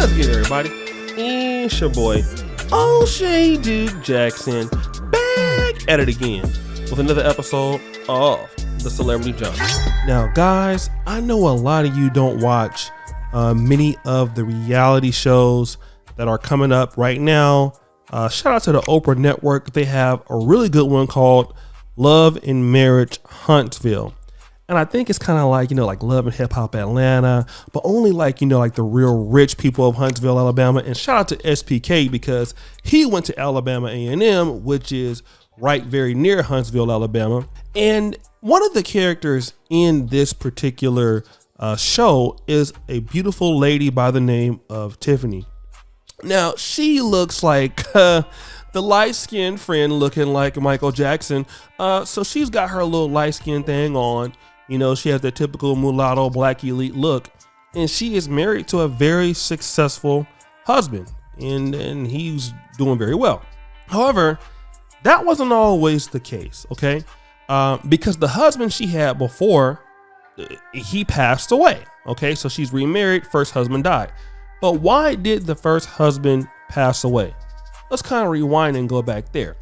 What's good, everybody? It's your boy, O'Shea Duke Jackson, back at it again with another episode of The Celebrity Junkie. Now, guys, I know a lot of you don't watch many of the reality shows that are coming up right now. Shout out to the Oprah Network. They have a really good one called Love and Marriage Huntsville. And I think it's kind of like, like Love and Hip Hop Atlanta, but only like the real rich people of Huntsville, Alabama. And shout out to SPK because he went to Alabama A&M, which is right very near Huntsville, Alabama. And one of the characters in this particular show is a beautiful lady by the name of Tiffany. Now, she looks like the light-skinned friend looking like Michael Jackson. So she's got her little light-skinned thing on. She has the typical mulatto black elite look, and she is married to a very successful husband, and he's doing very well. However, that wasn't always the case, okay? Because the husband she had before, he passed away, okay? So she's remarried, first husband died. But why did the first husband pass away? Let's kind of rewind and go back there.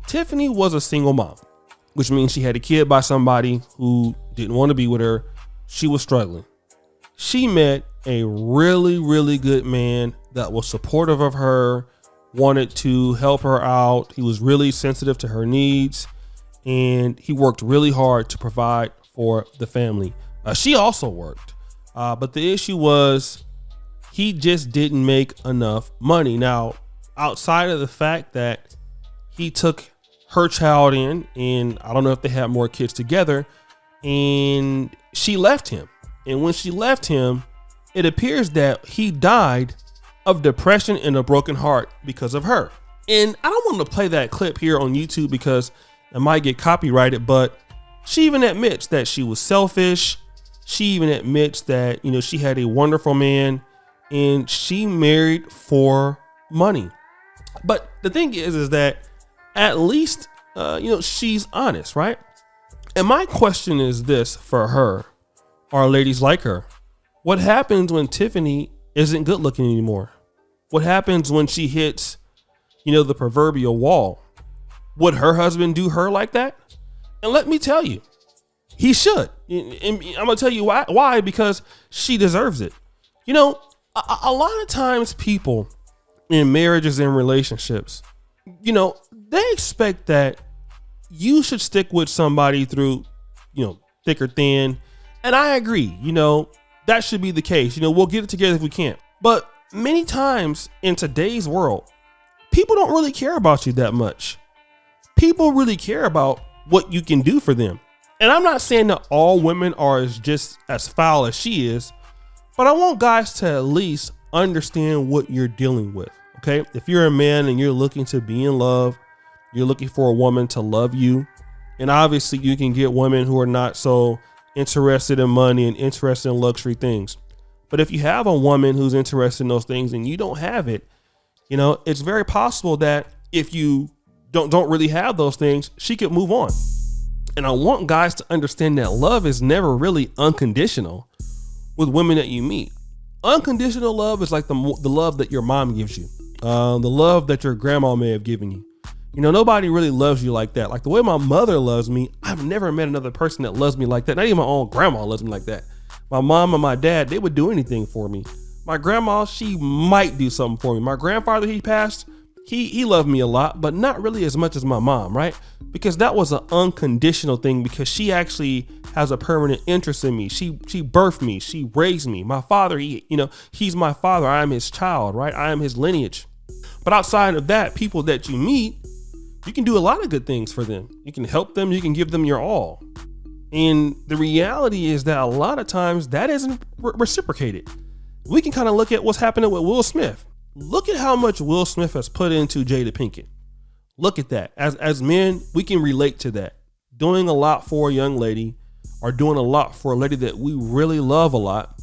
Tiffany was a single mom, which means she had a kid by somebody who didn't want to be with her. She was struggling. She met a really, really good man that was supportive of her, wanted to help her out. He was really sensitive to her needs, and he worked really hard to provide for the family. She also worked, but the issue was he just didn't make enough money. Now, outside of the fact that he took her child in, and I don't know if they had more kids together, and she left him. And when she left him, it appears that he died of depression and a broken heart because of her. And I don't want to play that clip here on YouTube because it might get copyrighted, but she even admits that she was selfish. She even admits that, she had a wonderful man and she married for money. But the thing is that at least, she's honest, right? And my question is this for her, are ladies like her? What happens when Tiffany isn't good looking anymore? What happens when she hits, the proverbial wall? Would her husband do her like that? And let me tell you, he should. And I'm going to tell you why. Why? Because she deserves it. A lot of times people in marriages and relationships, they expect that you should stick with somebody through, thick or thin. And I agree, that should be the case. We'll get it together if we can't. But many times in today's world, people don't really care about you that much. People really care about what you can do for them. And I'm not saying that all women are just as foul as she is, but I want guys to at least understand what you're dealing with. Okay. If you're a man and you're looking to be in love, you're looking for a woman to love you. And obviously you can get women who are not so interested in money and interested in luxury things. But if you have a woman who's interested in those things and you don't have it, it's very possible that if you don't really have those things, she could move on. And I want guys to understand that love is never really unconditional with women that you meet. Unconditional love is like the love that your mom gives you, the love that your grandma may have given you. Nobody really loves you like that. Like the way my mother loves me, I've never met another person that loves me like that. Not even my own grandma loves me like that. My mom and my dad, they would do anything for me. My grandma, she might do something for me. My grandfather, he passed, he loved me a lot, but not really as much as my mom, right? Because that was an unconditional thing because she actually has a permanent interest in me. She birthed me. She raised me. My father, he's my father. I am his child, right? I am his lineage. But outside of that, people that you meet, you can do a lot of good things for them. You can help them. You can give them your all. And the reality is that a lot of times that isn't reciprocated. We can kind of look at what's happening with Will Smith. Look at how much Will Smith has put into Jada Pinkett. Look at that. As men, we can relate to that. Doing a lot for a young lady or doing a lot for a lady that we really love a lot,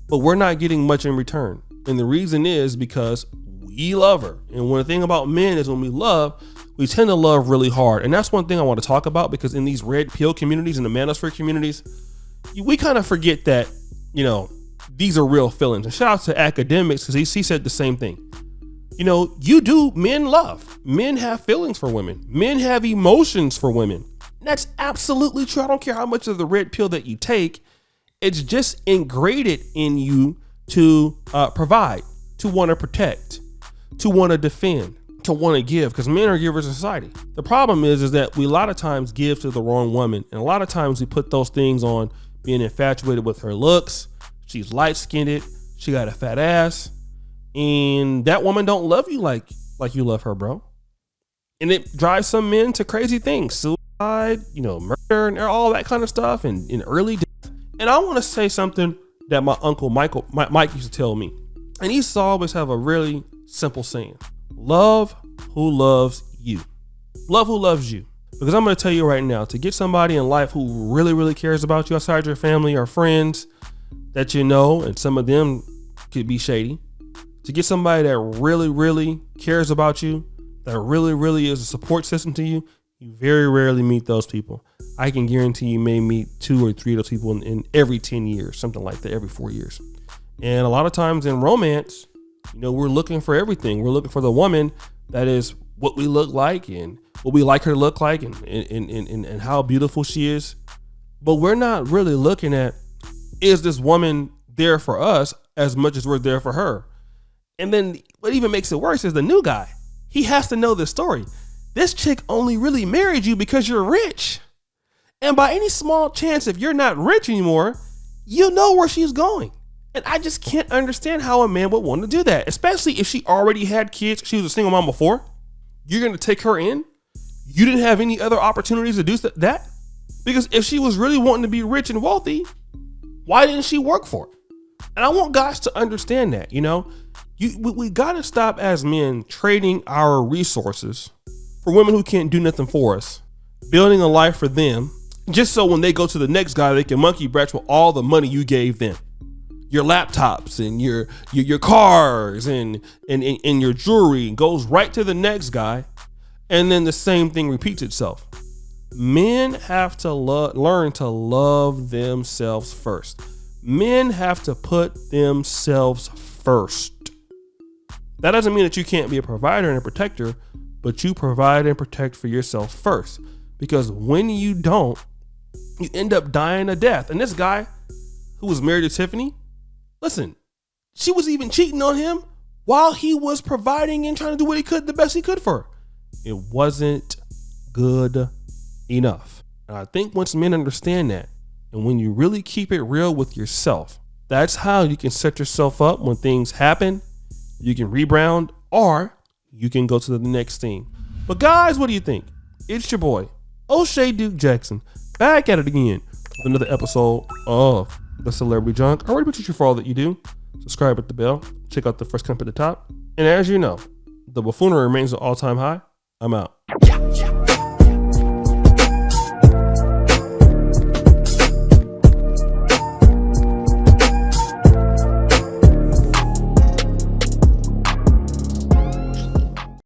but we're not getting much in return. And the reason is because we love her. And one thing about men is when we love, we tend to love really hard. And that's one thing I want to talk about because in these red pill communities and the manosphere communities, we kind of forget that, these are real feelings. And shout out to Academics, because he said the same thing. Men love. Men have feelings for women. Men have emotions for women. That's absolutely true. I don't care how much of the red pill that you take. It's just ingrained in you to provide, to want to protect, to want to defend, to want to give, because men are givers in society. The problem is that we a lot of times give to the wrong woman. And a lot of times we put those things on being infatuated with her looks. She's light-skinned. She got a fat ass. And that woman don't love you like you love her, bro. And it drives some men to crazy things. Suicide, murder, and all that kind of stuff, and in early death. And I want to say something that my uncle Mike used to tell me. And he used to always have a really simple saying. Love who loves you. Love who loves you. Because I'm going to tell you right now, to get somebody in life who really, really cares about you outside your family or friends that you know, and some of them could be shady, to get somebody that really, really cares about you, that really, really is a support system to you, you very rarely meet those people. I can guarantee you may meet 2 or 3 of those people in every 10 years, something like that, every 4 years. And a lot of times in romance, we're looking for everything. We're looking for the woman that is what we look like and what we like her to look like and how beautiful she is. But we're not really looking at, is this woman there for us as much as we're there for her? And then what even makes it worse is the new guy. He has to know this story. This chick only really married you because you're rich. And by any small chance, if you're not rich anymore, you know where she's going. And I just can't understand how a man would want to do that, especially if she already had kids. She was a single mom before. You're going to take her in. You didn't have any other opportunities to do that? Because if she was really wanting to be rich and wealthy, why didn't she work for it? And I want guys to understand that, we got to stop as men trading our resources for women who can't do nothing for us, building a life for them, just so when they go to the next guy, they can monkey branch with all the money you gave them. Your laptops and your cars and your jewelry goes right to the next guy. And then the same thing repeats itself. Men have to learn to love themselves first. Men have to put themselves first. That doesn't mean that you can't be a provider and a protector, but you provide and protect for yourself first. Because when you don't, you end up dying a death. And this guy who was married to Tiffany, listen, she was even cheating on him while he was providing and trying to do what he could, the best he could for her. It wasn't good enough. And I think once men understand that, and when you really keep it real with yourself, that's how you can set yourself up when things happen. You can rebound, or you can go to the next thing. But guys, what do you think? It's your boy, O'Shea Duke Jackson, back at it again with another episode of The Celebrity Junk. I already appreciate you for all that you do. Subscribe with the bell. Check out the first comment at the top. And as you know, the buffoonery remains an all-time high. I'm out.